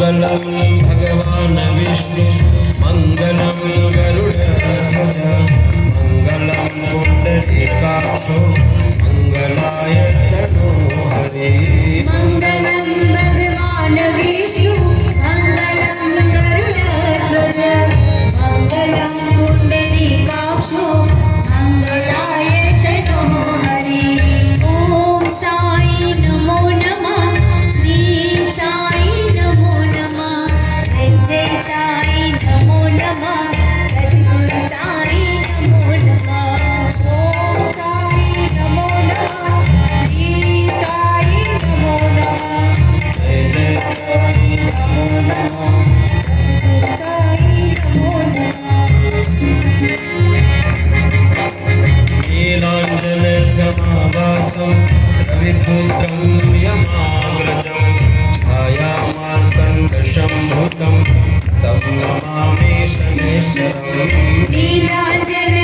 मङ्गलं भगवान् विष्णु मङ्गलं गरुडध्वज मङ्गलं पुण्डरीकाक्षो मङ्गलाय तनो हरे मङ्गलं भगवान् विष्णु मङ्गलं गरुडध्वज मङ्गलं पुण्डरीकाक्षो मङ्गलाय तनो हरे ॐ साई नमो नमः श्री साई नमो नमः जय साई नमो नमः सद्गुरु साई नमो नमः ॐ साई नमो नमः श्री साई नमो नमः जय साई नमो नमः साई नमो नीलाञ्जन समाभासं रविपुत्रं यमाग्रजं छायामार्तण्डशम्भुतं तं नमामि शनैश्वरम् नीलाञ्जन